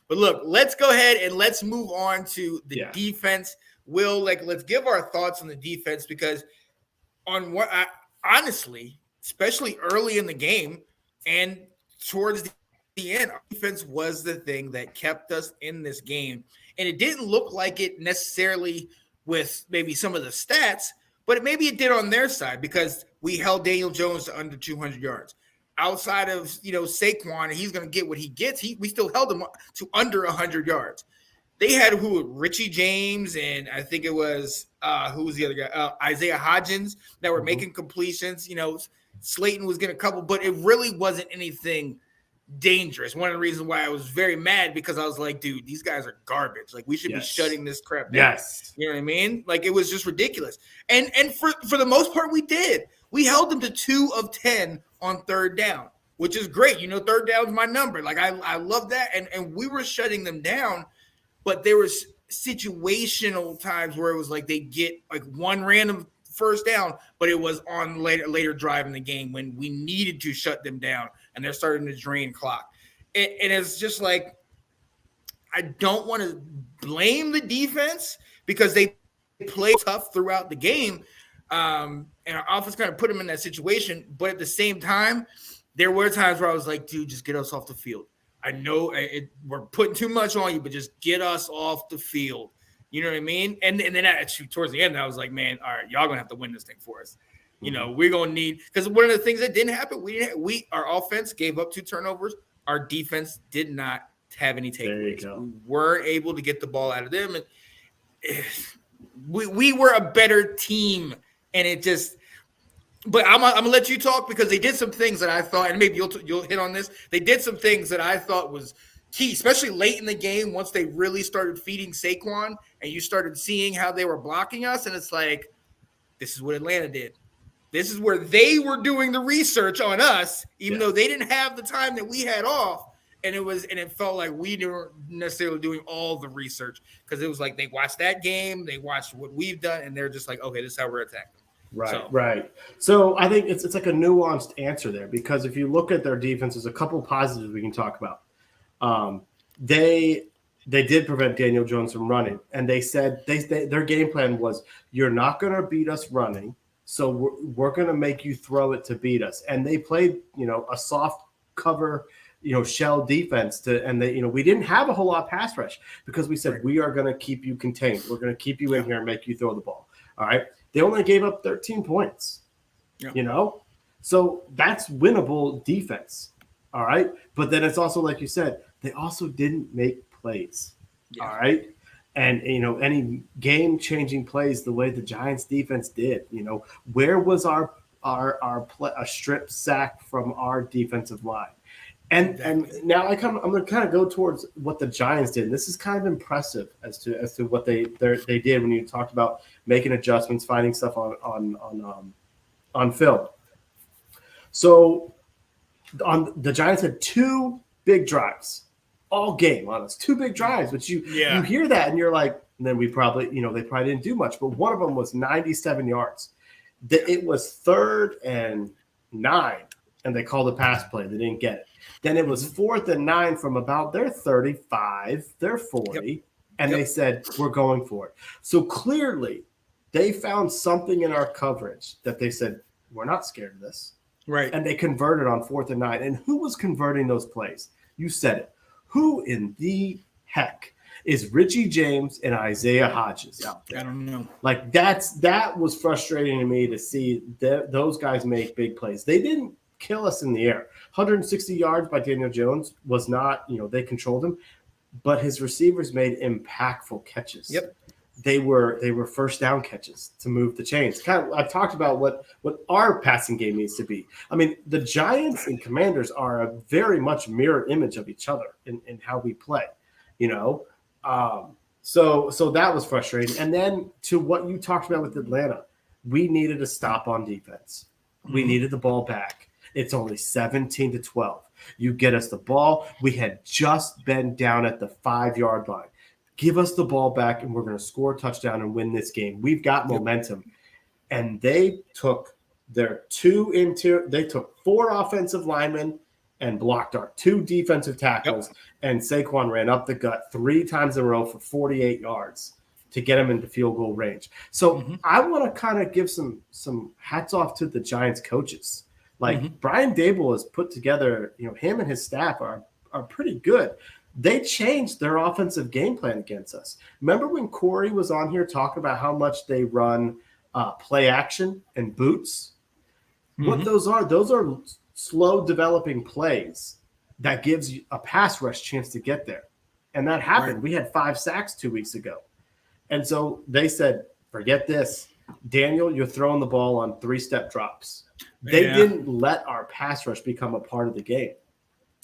But look, let's go ahead and let's move on to the defense. Will, let's give our thoughts on the defense, because on what honestly, especially early in the game and towards the end, our defense was the thing that kept us in this game. And it didn't look like it necessarily with maybe some of the stats, but maybe it did on their side, because we held Daniel Jones to under 200 yards. Outside of, Saquon, he's going to get what he gets. We still held him to under 100 yards. They had Richie James, and I think it was who was the other guy? Isaiah Hodgins, that were making completions. Slayton was getting a couple, but it really wasn't anything dangerous. One of the reasons why I was very mad, because I was like, dude, these guys are garbage. We should be shutting this crap down. Yes. You know what I mean? It was just ridiculous. And for the most part, we did. We held them to 2 of 10 on third down, which is great. Third down is my number. I love that. And we were shutting them down, but there was situational times where it was they get one random first down, but it was on later drive in the game when we needed to shut them down, and they're starting to drain clock. And it's just I don't want to blame the defense, because they played tough throughout the game. And our offense kind of put them in that situation. But at the same time, there were times where I was like, dude, just get us off the field. I know we're putting too much on you, but just get us off the field. You know what I mean? And then actually towards the end, I was like, man, all right, y'all going to have to win this thing for us. We're going to need – because one of the things that didn't happen, our offense gave up 2 turnovers. Our defense did not have any takeaways. We were able to get the ball out of them. And we were a better team. And it just – but I'm going to let you talk, because they did some things that I thought – and maybe you'll hit on this. They did some things that I thought was key, especially late in the game, once they really started feeding Saquon and you started seeing how they were blocking us. And it's this is what Atlanta did. This is where they were doing the research on us, even though they didn't have the time that we had off. And it felt like we weren't necessarily doing all the research, because it was they watched that game, they watched what we've done, and they're just okay, this is how we're attacking. Right. So I think it's a nuanced answer there, because if you look at their defense, there's a couple positives we can talk about. They did prevent Daniel Jones from running, and they said their game plan was, you're not going to beat us running, so we're going to make you throw it to beat us. And they played, a soft cover, shell defense and we didn't have a whole lot of pass rush, because we said, we are going to keep you contained. We're going to keep you in here and make you throw the ball. All right. They only gave up 13 points, so that's winnable defense. All right. But then it's also, like you said, they also didn't make plays. All right. And, any game-changing plays the way the Giants defense did, where was our a strip sack from our defensive line? And now I'm going to kind of go towards what the Giants did. And this is kind of impressive as to what they did when you talked about making adjustments, finding stuff on film. So the Giants had 2 big drives all game on us, 2 big drives, which you hear that and you're like, and then we probably, they probably didn't do much, but one of them was 97 yards. It was 3rd and 9, and they called a pass play. They didn't get it. Then it was 4th and 9 from about their 35, their 40, and they said, we're going for it. So clearly they found something in our coverage that they said, we're not scared of this. Right. And they converted on 4th and 9. And who was converting those plays? You said it. Who in the heck is Richie James and Isaiah Hodgins out there? I don't know. That was frustrating to me to see those guys make big plays. They didn't kill us in the air. 160 yards by Daniel Jones was not, they controlled him, but his receivers made impactful catches. Yep. They were first down catches to move the chains. I've talked about what our passing game needs to be. I mean, the Giants and Commanders are a very much mirror image of each other in how we play, So that was frustrating. And then to what you talked about with Atlanta, we needed a stop on defense. We needed the ball back. It's only 17-12. You get us the ball. We had just been down at the 5-yard line. Give us the ball back, and we're going to score a touchdown and win this game. We've got momentum. And they took their 4 offensive linemen and blocked our 2 defensive tackles, and Saquon ran up the gut 3 times in a row for 48 yards to get him into field goal range. So I want to kind of give some hats off to the Giants coaches. Like Brian Dable has put together, him and his staff are pretty good. They changed their offensive game plan against us. Remember when Corey was on here talking about how much they run play action and boots? What those are slow developing plays that gives you a pass rush chance to get there. And that happened. Right. We had 5 sacks 2 weeks ago. And so they said, forget this. Daniel, you're throwing the ball on 3-step drops. They didn't let our pass rush become a part of the game.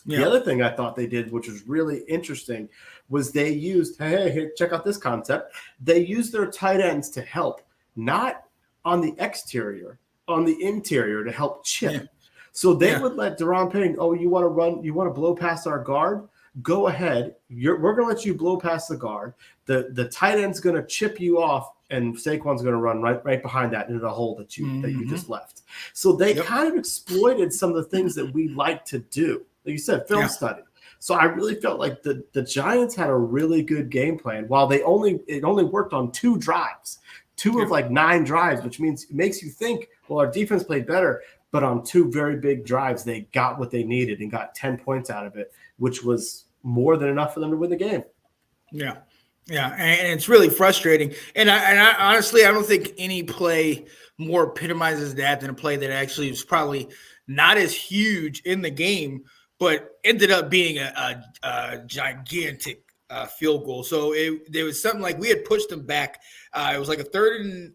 Yeah. The other thing I thought they did, which was really interesting, was they used, hey, check out this concept. They used their tight ends to help, not on the exterior, on the interior to help chip. Yeah. So they would let Deron Payne, you want to run, you want to blow past our guard? Go ahead. We're going to let you blow past the guard. The tight end's going to chip you off, and Saquon's going to run right behind that into the hole that you just left. So they kind of exploited some of the things that we like to do. Like you said, film study. So I really felt like the Giants had a really good game plan. While it only worked on 2 drives, 2 of like 9 drives, which means it makes you think, well, our defense played better. But on 2 very big drives, they got what they needed and got 10 points out of it, which was more than enough for them to win the game. Yeah. Yeah. And it's really frustrating. And I honestly, I don't think any play more epitomizes that than a play that actually was probably not as huge in the game, but ended up being a gigantic field goal. So there was something like we had pushed them back. It was like a 3rd and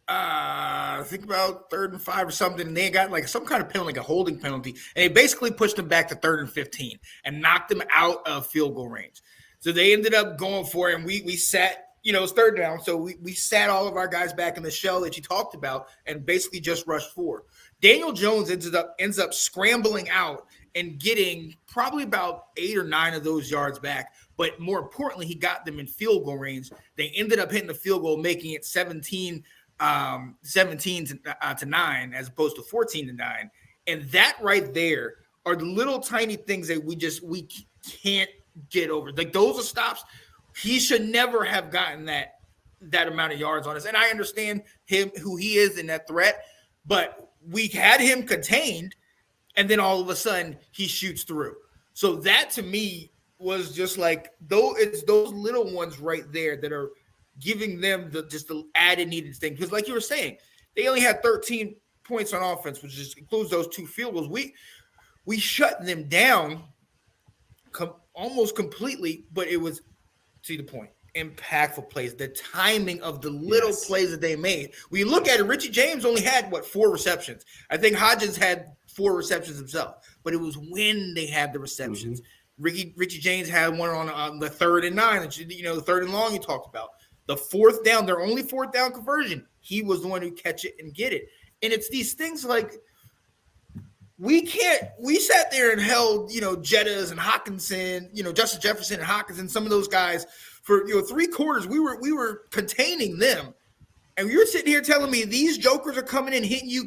I think about 3rd and 5 or something, and they got like some kind of penalty, like a holding penalty, and they basically pushed them back to 3rd and 15 and knocked them out of field goal range. So they ended up going for it, and we sat, it's 3rd down, so we sat all of our guys back in the shell that you talked about and basically just rushed forward. Daniel Jones ends up scrambling out and getting probably about 8 or 9 of those yards back, but more importantly, he got them in field goal range. They ended up hitting the field goal, making it 17 to 9 as opposed to 14 to 9. And that right there are the little tiny things that we can't get over. Like those are stops. He should never have gotten that amount of yards on us. And I understand who he is in that threat, but we had him contained, and then all of a sudden he shoots through. So that to me was just like, it's those little ones right there that are giving them the added needed thing. Because like you were saying, they only had 13 points on offense, which just includes those 2 field goals. We shut them down almost completely, but it was, to the point, impactful plays, the timing of the little plays that they made. We look at it, Richie James only had 4 receptions. I think Hodgins had 4 receptions himself, but it was when they had the receptions. Richie James had one on the 3rd and 9, the 3rd and long you talked about. The 4th down, their only 4th down conversion, he was the one who catch it and get it. And it's these things like we sat there and held, Jettas and Hawkinson, Justin Jefferson and Hawkinson, some of those guys for 3 quarters. We were containing them. And you're sitting here telling me these jokers are coming in hitting you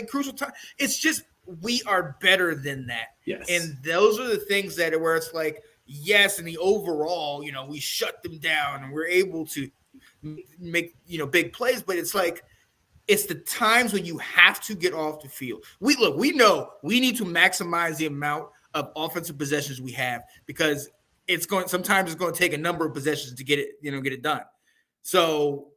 crucial time. It's just, we are better than that. Yes. And those are the things where it's like, yes, in the overall, we shut them down and we're able to make, big plays, but it's like, it's the times when you have to get off the field. We know we need to maximize the amount of offensive possessions we have, because sometimes it's going to take a number of possessions to get it done. So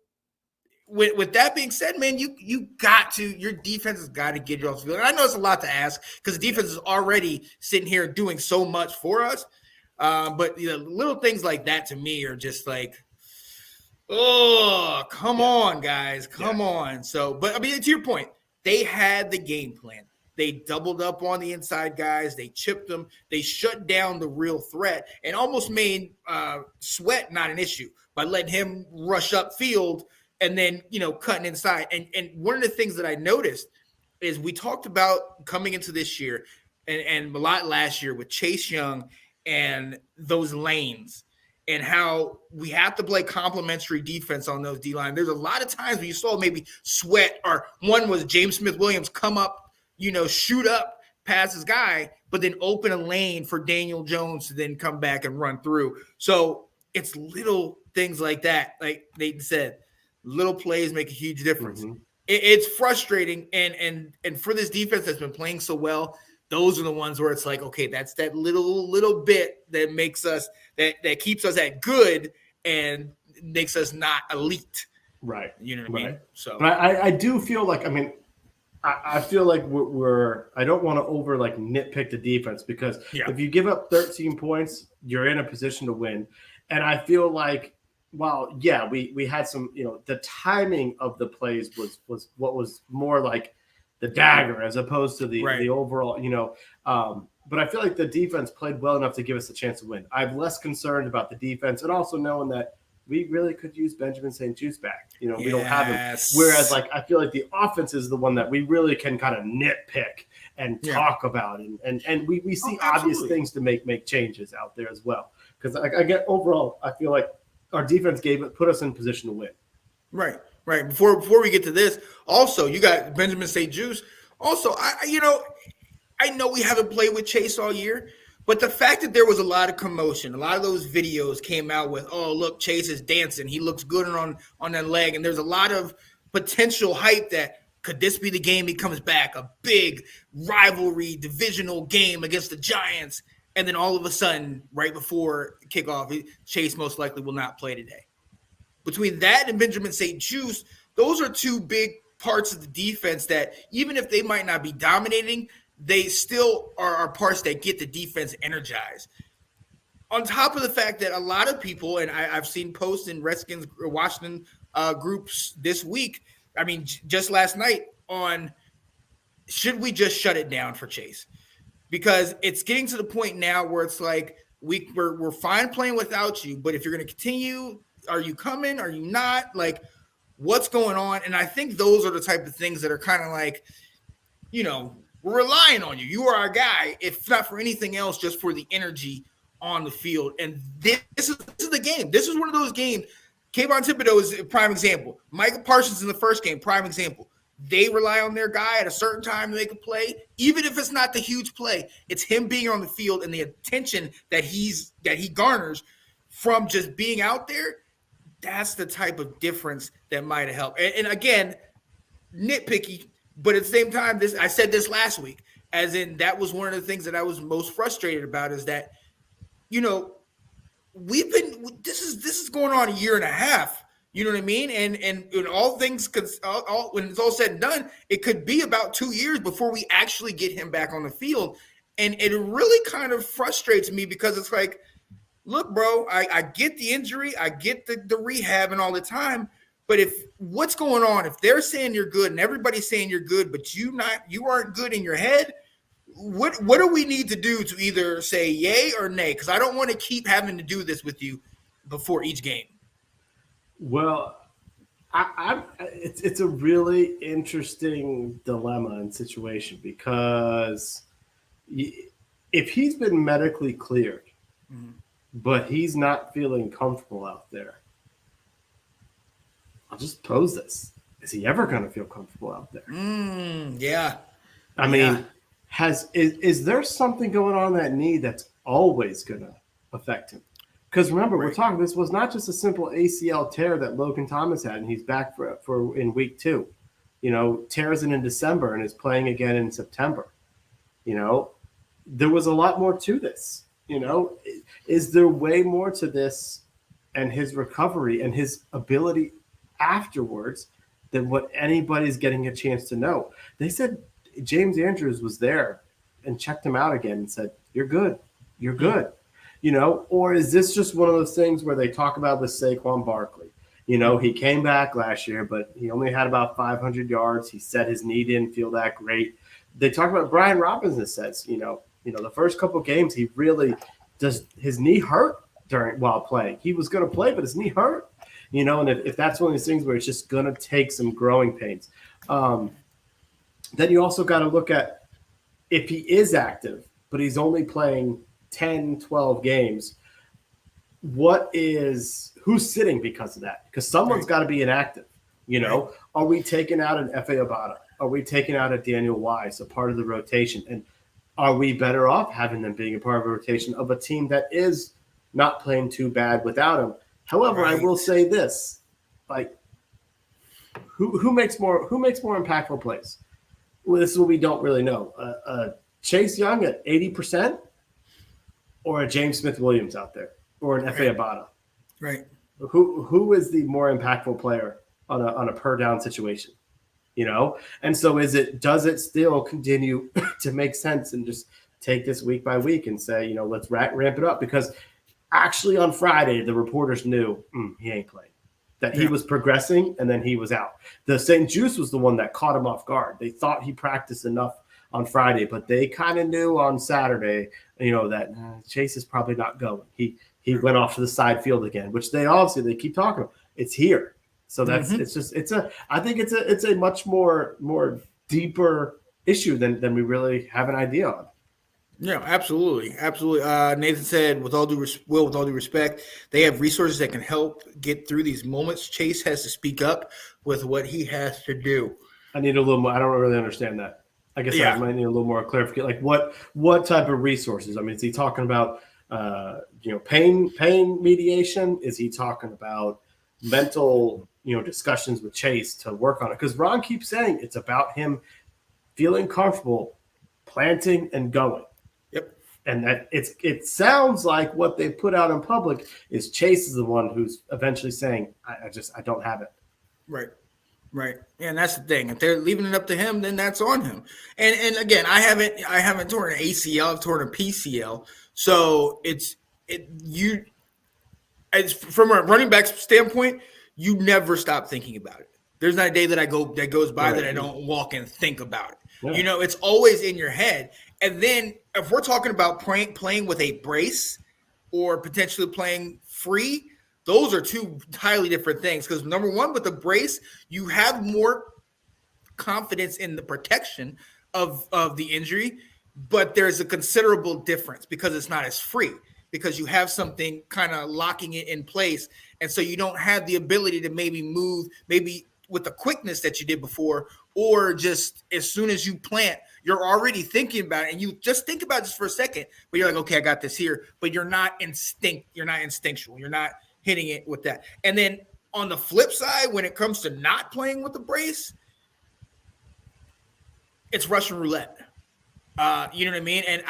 with that being said, man, your defense has got to get you off the field. And I know it's a lot to ask because the defense is already sitting here doing so much for us. But little things like that to me are just like, oh, come on, guys, come on. So, but I mean, to your point, they had the game plan. They doubled up on the inside guys. They chipped them. They shut down the real threat and almost made Sweat not an issue by letting him rush upfield and then, cutting inside. And one of the things that I noticed is we talked about coming into this year and a lot last year with Chase Young and those lanes and how we have to play complementary defense on those D-line. There's a lot of times when you saw maybe Sweat or one was James Smith-Williams come up, shoot up past his guy, but then open a lane for Daniel Jones to then come back and run through. So it's little things like that. Like Nathan said, little plays make a huge difference. Mm-hmm. It's frustrating, and for this defense that's been playing so well, those are the ones where it's like, okay, that's that little bit that makes us that keeps us at good and makes us not elite. Right. You know what I mean? So, but I do feel like, I feel like we're I don't want to over like nitpick the defense, because if you give up 13 points, you're in a position to win. And I feel like, well, yeah, we had some, the timing of the plays was what was more like the dagger as opposed to the overall, but I feel like the defense played well enough to give us a chance to win. I'm less concerned about the defense, and also knowing that we really could use Benjamin St-Juste back. We don't have him. Whereas, I feel like the offense is the one that we really can kind of nitpick and talk about, and we see obvious things to make changes out there as well. Because I get overall, I feel like our defense put us in position to win. Right. Before we get to this, also you got Benjamin St-Juste. Also, I know we haven't played with Chase all year, but the fact that there was a lot of commotion, a lot of those videos came out with, oh, look, Chase is dancing. He looks good on that leg. And there's a lot of potential hype that could this be the game he comes back, a big rivalry, divisional game against the Giants. And then all of a sudden, right before kickoff, Chase most likely will not play today. Between that and Benjamin St-Juste, those are two big parts of the defense that even if they might not be dominating, they still are parts that get the defense energized. On top of the fact that a lot of people, and I've seen posts in Redskins or Washington groups this week, just last night, on should we just shut it down for Chase? Because it's getting to the point now where it's like we're fine playing without you, but if you're going to continue, are you coming? Are you not? Like, what's going on? And I think those are the type of things that are kind of like, we're relying on you. You are our guy, if not for anything else, just for the energy on the field. And this is the game. This is one of those games. Kayvon Thibodeau is a prime example. Michael Parsons in the first game, prime example. They rely on their guy at a certain time to make a play, even if it's not the huge play. It's him being on the field and the attention that he garners from just being out there. That's the type of difference that might have helped. And again, nitpicky, but at the same time, I said this last week, as in that was one of the things that I was most frustrated about, is that, this is going on a year and a half. You know what I mean? And all things, when it's all said and done, it could be about 2 years before we actually get him back on the field. And it really kind of frustrates me, because it's like, look, bro, I get the injury, I get the rehab and all the time, but what's going on? If they're saying you're good and everybody's saying you're good, but you aren't good in your head, what do we need to do to either say yay or nay? Because I don't want to keep having to do this with you before each game. Well, it's a really interesting dilemma and situation, because if he's been medically cleared, but he's not feeling comfortable out there, I'll just pose this: is he ever going to feel comfortable out there? Yeah. Is there something going on in that knee that's always going to affect him? Because remember, we're talking, this was not just a simple ACL tear that Logan Thomas had, and he's back for in week 2. Tears in December and is playing again in September. There was a lot more to this. Is there way more to this and his recovery and his ability afterwards than what anybody's getting a chance to know? They said James Andrews was there and checked him out again and said, "You're good. You're good." Or is this just one of those things where they talk about the Saquon Barkley? He came back last year, but he only had about 500 yards. He said his knee didn't feel that great. They talk about Brian Robinson says, the first couple of games, he really does. His knee hurt while playing. He was going to play, but his knee hurt. And if that's one of these things where it's just going to take some growing pains, then you also got to look at if he is active, but he's only playing 10, 12 games, who's sitting because of that? Because someone's got to be inactive. Are we taking out an F.A. Abada? Are we taking out a Daniel Wise, a part of the rotation? And are we better off having them being a part of a rotation of a team that is not playing too bad without him? However, I Right. will say this: like, who makes more impactful plays? Well, this is what we don't really know. Chase Young at 80%, or a James Smith Williams out there, or an Efe Right. Abada. Right. Who is the more impactful player on a per down situation? You know, and so does it still continue to make sense and just take this week by week and say, you know, let's ramp it up? Because actually on Friday the reporters knew he ain't playing, that he Yeah. was progressing, and then he was out. The St. Juice was the one that caught him off guard. They thought he practiced enough on Friday, but they kind of knew on Saturday, you know, that Chase is probably not going. He went off to the side field again, which they keep talking about. It's here. So that's I think it's a much more deeper issue than we really have an idea on. Yeah, absolutely, absolutely. Nathan said, with all due respect, they have resources that can help get through these moments. Chase has to speak up with what he has to do. I need a little more. I don't really understand that. I guess I might need a little more clarification. Like what type of resources? I mean, is he talking about pain mediation? Is he talking about mental discussions with Chase to work on it? Because Ron keeps saying it's about him feeling comfortable planting and going. Yep. And that it sounds like what they put out in public is Chase is the one who's eventually saying, I don't have it. Right. Right. And that's the thing. If they're leaving it up to him, then that's on him. And again, I haven't torn an ACL, I've torn a PCL. So it's from a running back standpoint, you never stop thinking about it. There's not a day that goes by that I don't walk and think about it. Yeah. It's always in your head. And then if we're talking about playing with a brace or potentially playing free, those are two entirely different things. Because number one, with the brace, you have more confidence in the protection of the injury, but there's a considerable difference because it's not as free, because you have something kind of locking it in place. And so you don't have the ability to maybe move, maybe with the quickness that you did before, or just as soon as you plant, you're already thinking about it, and you just think about it just for a second, but you're like, okay, I got this here, but you're not instinctual. You're not hitting it with that. And then on the flip side, when it comes to not playing with the brace, it's Russian roulette. You know what I mean? And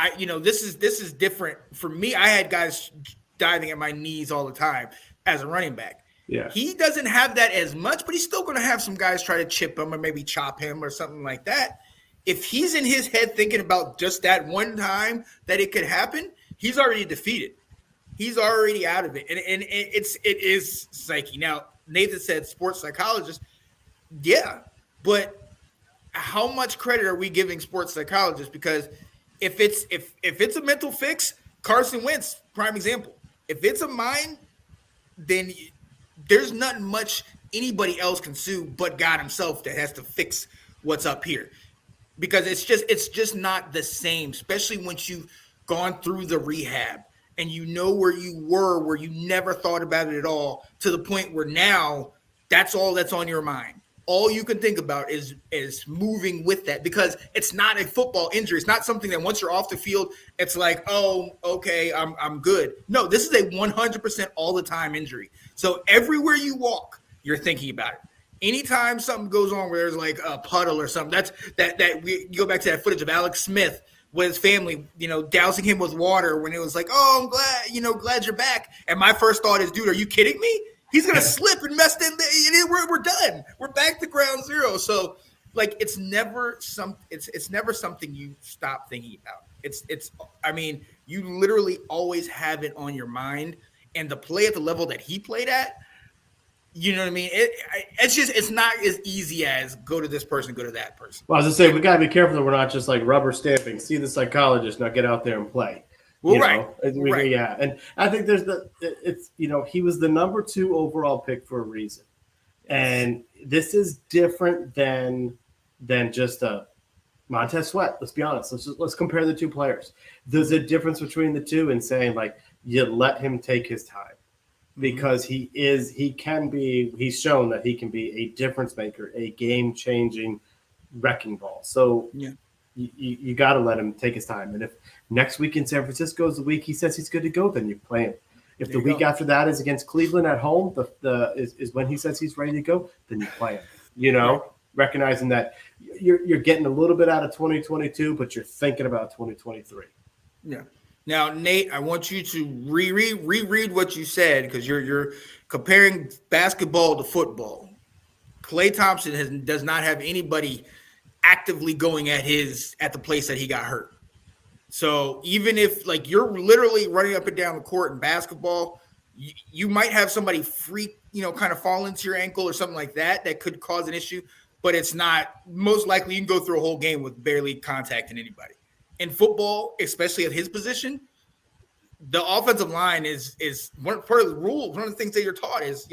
this is different for me. I had guys diving at my knees all the time as a running back. Yeah. He doesn't have that as much, but he's still going to have some guys try to chip him or maybe chop him or something like that. If he's in his head thinking about just that one time that it could happen, he's already defeated. He's already out of it. And it is psyche. Now, Nathan said sports psychologist. Yeah, but how much credit are we giving sports psychologists? Because if it's a mental fix, Carson Wentz, prime example. If it's a mind, then there's not much anybody else can sue but God himself that has to fix what's up here. Because it's just not the same, especially once you've gone through the rehab and you know where you were, where you never thought about it at all, to the point where now that's all that's on your mind. All you can think about is moving with that, because it's not a football injury. It's not something that once you're off the field, it's like, oh, okay, I'm good. No, this is a 100% all the time injury. So everywhere you walk, you're thinking about it. Anytime something goes on where there's like a puddle or something, you go back to that footage of Alex Smith with his family, dousing him with water when it was like, oh, I'm glad you're back. And my first thought is, dude, are you kidding me? He's gonna slip and mess in. We're done. We're back to ground zero. So, like, it's never something you stop thinking about. I mean, you literally always have it on your mind. And to play at the level that he played at, you know what I mean? It's not as easy as go to this person, go to that person. Well, I was gonna say, we gotta be careful that we're not just like rubber stamping. See the psychologist, now get out there and play. Well, right. Yeah. And I think he was the number 2 overall pick for a reason. And this is different than just a Montez Sweat. Let's be honest. Let's compare the two players. There's a difference between the two in saying, like, you let him take his time, because he's shown that he can be a difference maker, a game changing wrecking ball. So yeah. You got to let him take his time. And if next week in San Francisco is the week he says he's good to go, then you play him. If the week after that is against Cleveland at home, is when he says he's ready to go, then you play him. Recognizing that you're getting a little bit out of 2022, but you're thinking about 2023. Yeah. Now, Nate, I want you to reread what you said, because you're comparing basketball to football. Klay Thompson does not have anybody actively going at the place that he got hurt. So even if you're literally running up and down the court in basketball, you might have somebody freak, kind of fall into your ankle or something like that could cause an issue, but it's not most likely. You can go through a whole game with barely contacting anybody. In football, especially at his position, the offensive line is one part of the rules. One of the things that you're taught is,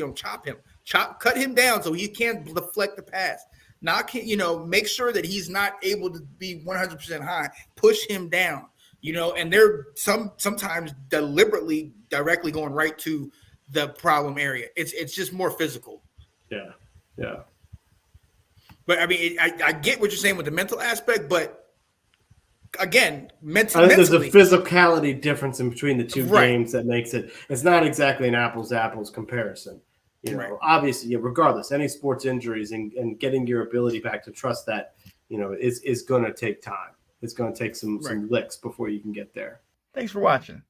cut him down so he can't deflect the pass. Make sure that he's not able to be 100% high. Push him down, and they're sometimes deliberately directly going right to the problem area. It's just more physical. Yeah, yeah. But I mean, I get what you're saying with the mental aspect, but again, I think there's a physicality difference in between the two games that makes it's not exactly an apples to apples comparison. Obviously, regardless, any sports injuries and getting your ability back to trust that, is going to take time. It's going to take some licks before you can get there. Thanks for watching.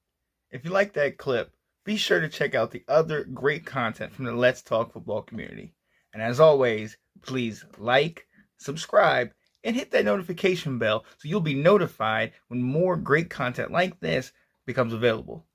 If you like that clip, be sure to check out the other great content from the Let's Talk Football community. And as always, please like, subscribe, and hit that notification bell so you'll be notified when more great content like this becomes available.